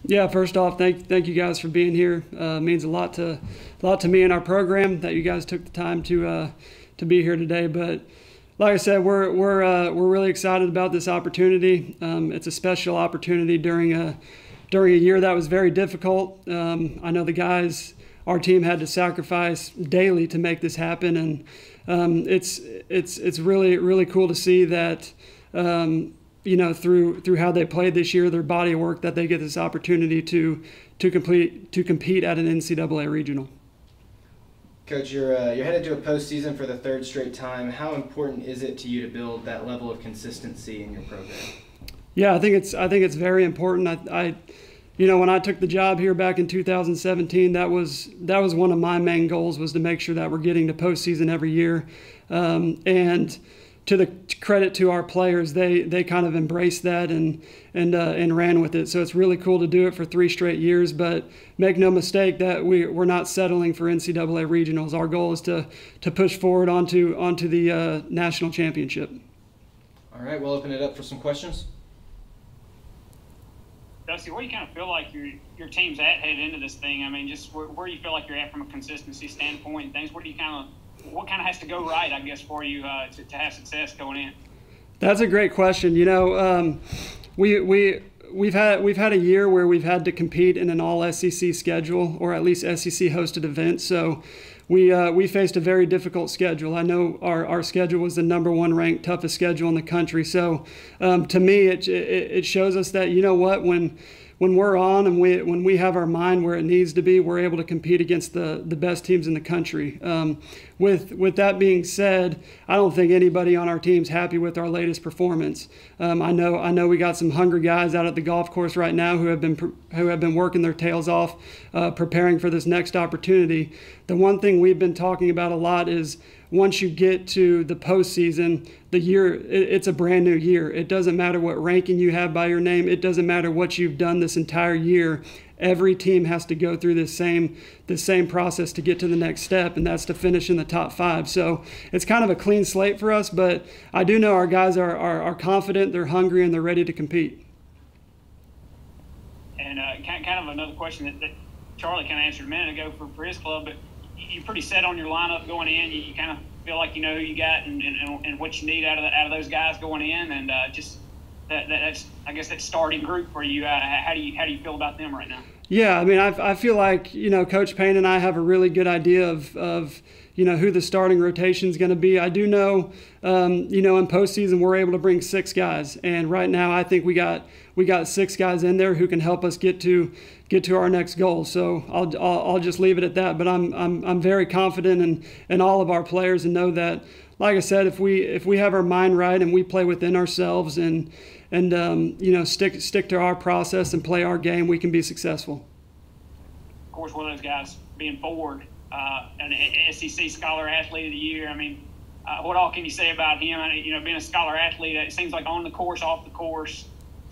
Yeah, first off, thank you guys for being here. It means a lot to me and our program that you guys took the time to be here today. But like I said, we're really excited about this opportunity. It's a special opportunity during a year that was very difficult. I know the guys, our team had to sacrifice daily to make this happen, and it's really cool to see that. Through how they played this year, their body of work, that they get this opportunity to compete at an NCAA regional. Coach, you're headed to a postseason for the third straight time. How important is it to you to build that level of consistency in your program? Yeah, I think it's very important. When I took the job here back in 2017, that was one of my main goals, was to make sure that we're getting to postseason every year, and to the credit to our players, they kind of embraced that and ran with it. So it's really cool to do it for 3 straight years. But make no mistake that we're not settling for NCAA regionals. Our goal is to push forward onto the national championship. All right, we'll open it up for some questions. Dusty, where do you kind of feel like your team's at headed into this thing? I mean, just where do you feel like you're at from a consistency standpoint and things? What kind of has to go right, I guess, for you to have success going in? That's a great question. We've had a year where we've had to compete in an all SEC schedule, or at least SEC hosted event. So we faced a very difficult schedule. I know our schedule was the #1 ranked toughest schedule in the country. So to me, it shows us that, when we're on and when we have our mind where it needs to be, we're able to compete against the best teams in the country. With that being said, I don't think anybody on our team's happy with our latest performance. I know we got some hungry guys out at the golf course right now who have been working their tails off, preparing for this next opportunity. The one thing we've been talking about a lot is, once you get to the postseason, it's a brand new year. It doesn't matter what ranking you have by your name. It doesn't matter what you've done this entire year. Every team has to go through this same process to get to the next step, and that's to finish in the top 5. So it's kind of a clean slate for us, but I do know our guys are confident, they're hungry, and they're ready to compete. And kind of another question that Charlie kind of answered a minute ago for his club, but you're pretty set on your lineup going in. You kind of feel like you know who you got and what you need out of those guys going in, and just that's, I guess, that starting group for you. How do you feel about them right now? Yeah, I mean, I feel like Coach Payne and I have a really good idea of who the starting rotation is going to be. I do know, in postseason we're able to bring 6 guys, and right now I think we got 6 guys in there who can help us get to our next goal. So I'll just leave it at that. But I'm very confident in all of our players, and know that, like I said, if we have our mind right and we play within ourselves and stick to our process and play our game, we can be successful. Of course, one of those guys being Ford, an SEC Scholar Athlete of the Year. I mean, what all can you say about him? Being a scholar athlete, it seems like on the course, off the course,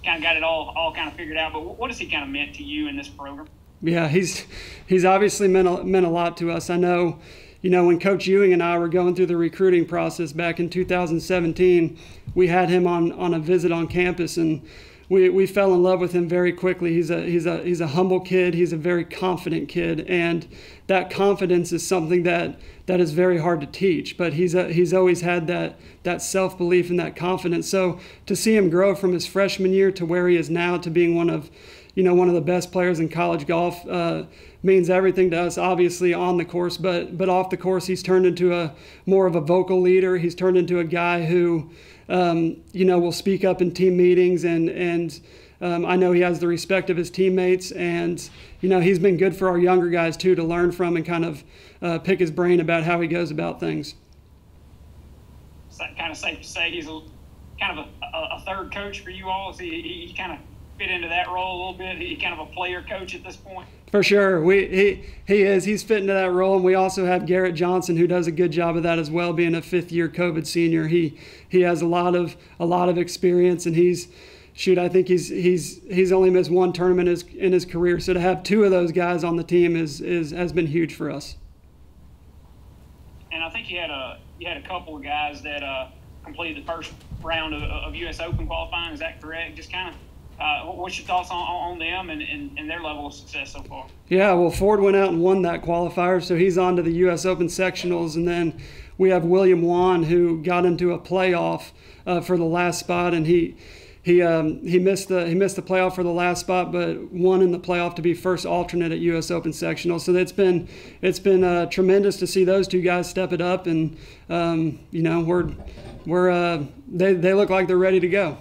kind of got it all kind of figured out. But what has he kind of meant to you in this program? Yeah, he's obviously meant a lot to us. I know, when Coach Ewing and I were going through the recruiting process back in 2017, we had him on a visit on campus, and we fell in love with him very quickly. He's a humble kid. He's a very confident kid, and that confidence is something that is very hard to teach. But he's always had that self-belief and that confidence. So to see him grow from his freshman year to where he is now, to being one of the best players in college golf, means everything to us, obviously on the course, but off the course, he's turned into more of a vocal leader. He's turned into a guy who, will speak up in team meetings, and I know he has the respect of his teammates, and he's been good for our younger guys too, to learn from and kind of pick his brain about how he goes about things. Is that kind of safe to say he's kind of a third coach for you all? Is he kind of fit into that role a little bit? He kind of a player coach at this point? For sure, he is. He's fit into that role, and we also have Garrett Johnson, who does a good job of that as well, being a 5th-year COVID senior. He has a lot of experience, and I think he's only missed 1 tournament in his career. So to have 2 of those guys on the team has been huge for us. And I think you had a couple of guys that completed the first round of U.S. Open qualifying. Is that correct? Just kind of What's your thoughts on them and their level of success so far? Yeah, well, Ford went out and won that qualifier, so he's on to the U.S. Open sectionals, and then we have William Wan, who got into a playoff for the last spot, and he missed the playoff for the last spot, but won in the playoff to be first alternate at U.S. Open sectionals. So it's been tremendous to see those two guys step it up, and they look like they're ready to go.